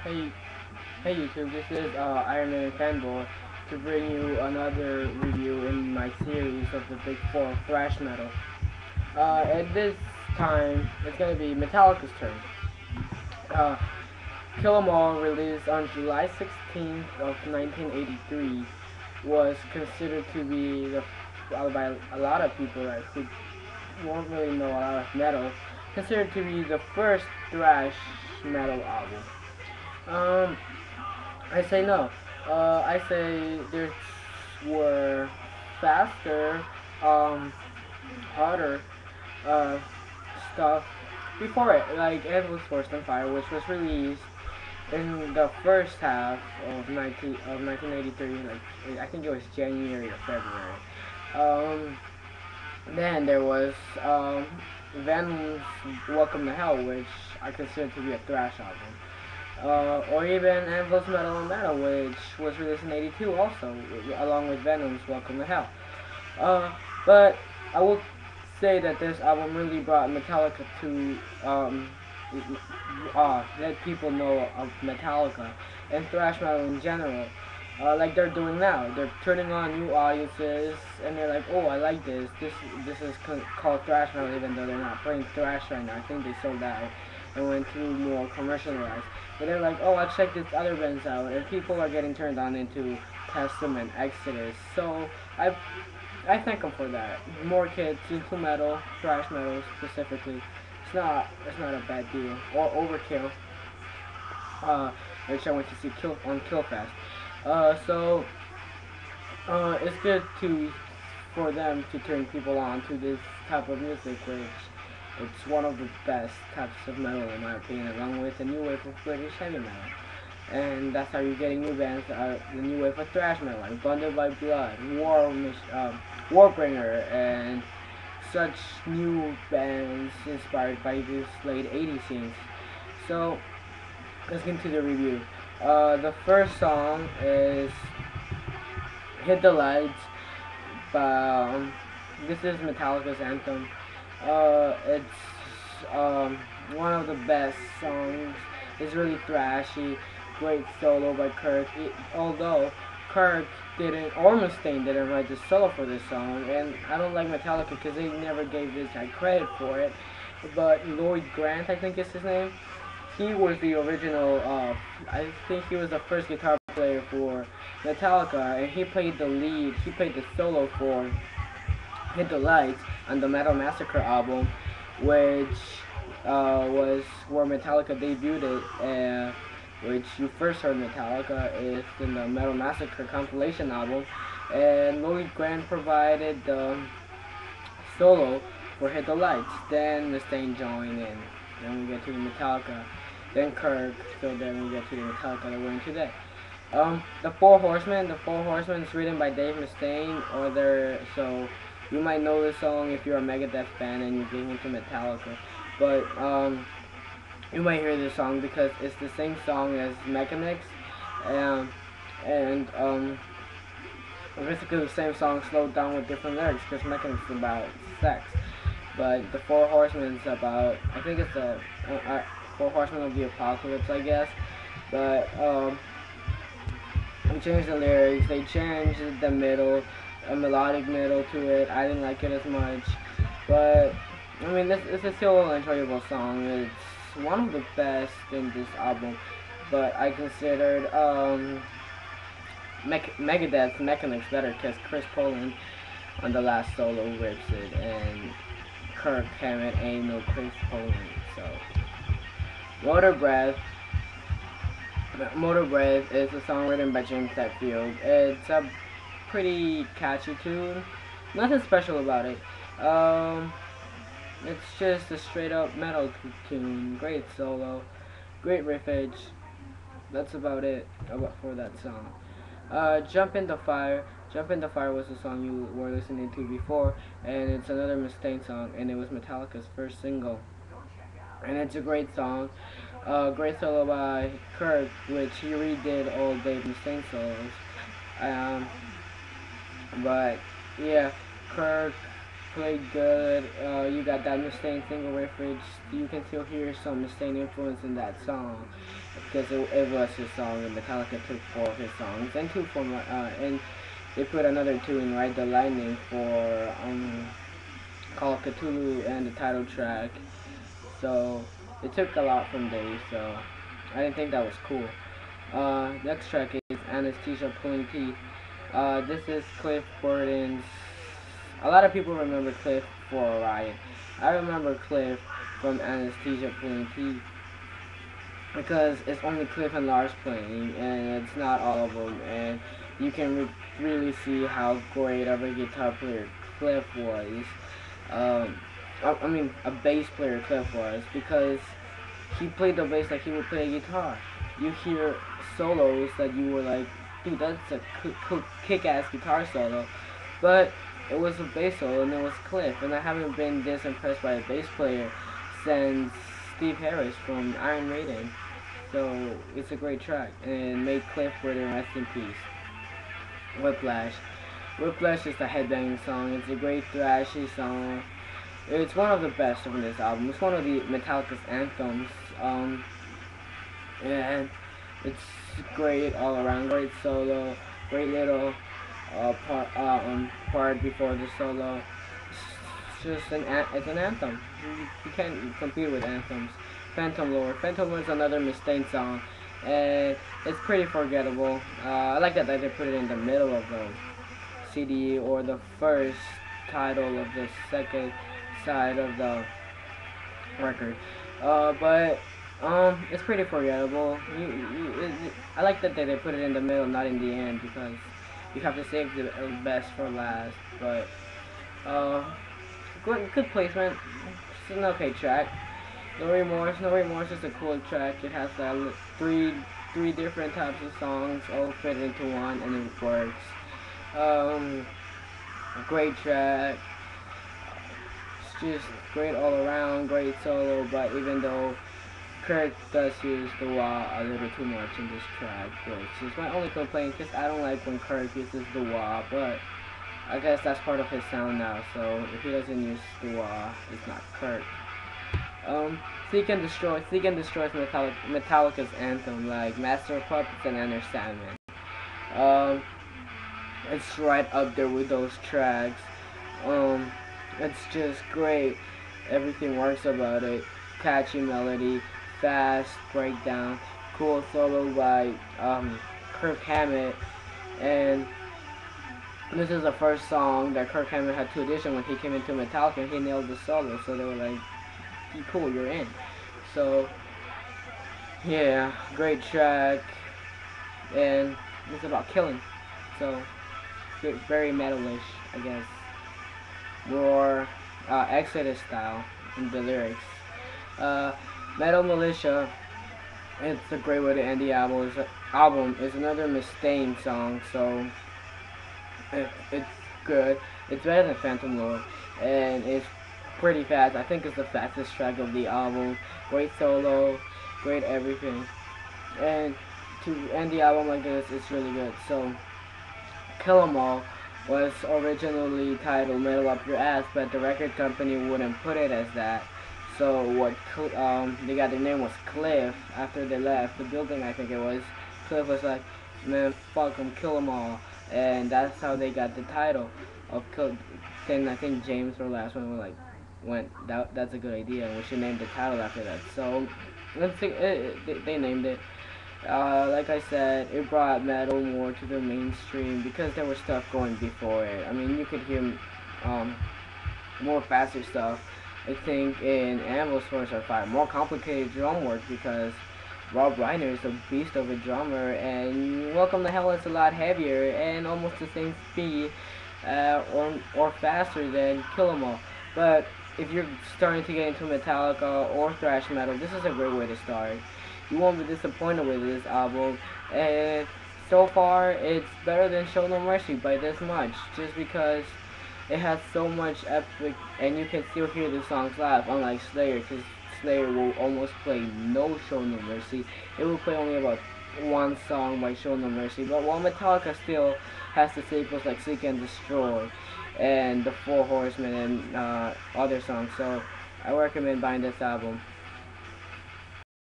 Hey, hey YouTube, this is Iron Man Fanboy to bring you another review in my series of the Big Four of thrash metal. At this time, it's gonna be Metallica's turn. Uh, Kill 'Em All, released on July 16th of 1983, was considered to be by a lot of people who won't really know a lot of metal, considered to be the first thrash metal album. Um, I say no. I say there were faster, harder, uh, stuff before it, like Endless Force and Fire, which was released in the first half of 1983. Like I think it was January or February. Um, then there was Venom's Welcome to Hell, which I consider to be a thrash album. Or even Anvil's Metal on Metal, which was released in '82 also, along with Venom's Welcome to Hell. But I will say that this album really brought Metallica to let people know of Metallica and thrash metal in general. Like they're doing now, they're turning on new audiences, and they're like, "Oh, I like this. This is called thrash metal, even though they're not playing thrash right now. I think they sold out and went through more commercialized." But they're like, "Oh, I'll check this other bands out," and people are getting turned on into Testament, Exodus. So I thank them for that. More kids into metal, thrash metal specifically. It's not a bad deal. Or Overkill, which I went to see on Killfest. So it's good for them to turn people on to this type of music, which it's one of the best types of metal in my opinion, along with the new wave of British heavy metal. And that's how you're getting new bands, the new wave of thrash metal, like Bonded by Blood, Warbringer, and such new bands inspired by this late 80s scenes. So let's get into the review. The first song is Hit the Lights. This is Metallica's anthem. It's one of the best songs. It's really thrashy. Great solo by Kirk. Although Kirk didn't, or Mustaine didn't write the solo for this song, and I don't like Metallica because they never gave this guy credit for it. But Lloyd Grant, I think is his name. He was the original. I think he was the first guitar player for Metallica, and he played the lead. He played the solo for Hit the Lights on the Metal Massacre album, which was where Metallica debuted it. Which you first heard Metallica is in the Metal Massacre compilation album, and Lloyd Grant provided the solo for Hit the Lights. Then Mustaine joined in. Then we get to the Metallica. Then Kirk. So then we get to the Metallica that we're in today. The Four Horsemen. The Four Horsemen is written by Dave Mustaine. So you might know this song if you're a Megadeth fan and you're getting into Metallica. But you might hear this song because it's the same song as Mechanics, and basically the same song slowed down with different lyrics because Mechanics is about sex, but the Four Horsemen is about, I think it's the Four Horsemen of the Apocalypse, I guess, but they changed the lyrics, they changed the middle, a melodic middle to it. I didn't like it as much, but I mean, it's a still enjoyable song. It's one of the best in this album, but I considered Megadeth's Mechanics better because Chris Poland on the last solo rips it, and Kirk Hammett ain't no Chris Poland. So Motor Breath. Motor Breath is a song written by James Hetfield. It's a pretty catchy tune. Nothing special about it. It's just a straight up metal tune. Great solo, great riffage. That's about it for that song. Jump into Fire. Jump into Fire was the song you were listening to before, and it's another Mustaine song, and it was Metallica's first single. And it's a great song. Great solo by Kirk, which he redid all Dave Mustaine solos. But yeah, Kirk played good. You got that Mustaine single riff, which you can still hear some Mustaine influence in that song because it was his song, and Metallica took 4 of his songs and and they put another 2 in Ride the Lightning for Call of Cthulhu and the title track. So it took a lot from Dave, so I didn't think that was cool. Next track is Anesthesia Pulling Teeth. This is Cliff Burton's. A lot of people remember Cliff for Orion. I remember Cliff from Anesthesia Pulling Teeth because it's only Cliff and Lars playing, and it's not all of them, and you can really see how great of a guitar player Cliff was. Um, I mean, a bass player Cliff was, because he played the bass like he would play a guitar. You hear solos that you were like, dude, that's a kick-ass guitar solo, but it was a bass solo and it was Cliff, and I haven't been this impressed by a bass player since Steve Harris from Iron Maiden. So it's a great track, and made Cliff Burton rest in peace. Whiplash. Whiplash is a headbanging song. It's a great thrashy song. It's one of the best on this album. It's one of the Metallica's anthems. And it's great all around. Great solo. Great little part before the solo. It's just it's an anthem. You can't compete with anthems. Phantom Lord. Phantom Lord is another Mustaine song, and it's pretty forgettable. I like that they put it in the middle of the CD, or the first title of the second side of the record. But it's pretty forgettable. I like that they put it in the middle, not in the end, because you have to save the best for last. But good placement. It's an okay track. No Remorse. No Remorse is a cool track. It has three different types of songs all fit into one, and it works. Great track. It's just great all around. Great solo, but even though Kirk does use the wah a little too much in this track, which is my only complaint, because I don't like when Kirk uses the wah, but I guess that's part of his sound now, so if he doesn't use the wah, it's not Kirk. Seek and Destroy. Seek and Destroy is Metallica's anthem, like Master of Puppets and Enter Sandman. It's right up there with those tracks. It's just great. Everything works about it. Catchy melody, fast breakdown, cool solo by Kirk Hammett, and this is the first song that Kirk Hammett had to audition when he came into Metallica, and he nailed the solo, so they were like, cool, you're in. So yeah, great track, and it's about killing, so very metalish, I guess, more Exodus style in the lyrics. Metal Militia, it's a great way to end the album. It's another Mustaine song, so it's good. It's better than Phantom Lord, and it's pretty fast. I think it's the fastest track of the album. Great solo, great everything, and to end the album like this, it's really good. So Kill 'Em All was originally titled Metal Up Your Ass, but the record company wouldn't put it as that. So they got their name was Cliff after they left the building, I think it was. Cliff was like, man, fuck 'em, kill 'em all, and that's how they got the title of Kill. Then I think James or last one were like, that's a good idea, and we should name the title after that. So they named it. Like I said, it brought metal more to the mainstream because there was stuff going before it. I mean, you could hear more faster stuff. I think in Anvil's Force of Fire, more complicated drum work because Rob Reiner is a beast of a drummer, and Welcome to Hell is a lot heavier and almost the same speed or faster than Kill 'Em All. But if you're starting to get into Metallica or thrash metal, this is a great way to start. You won't be disappointed with this album, and so far it's better than Show No Mercy by this much, just because it has so much epic, and you can still hear the songs live, unlike Slayer, because Slayer will almost play no Show No Mercy. It will play only about one song by Show No Mercy, but while Metallica still has the staples like Seek and Destroy, and the Four Horsemen and other songs. So I recommend buying this album.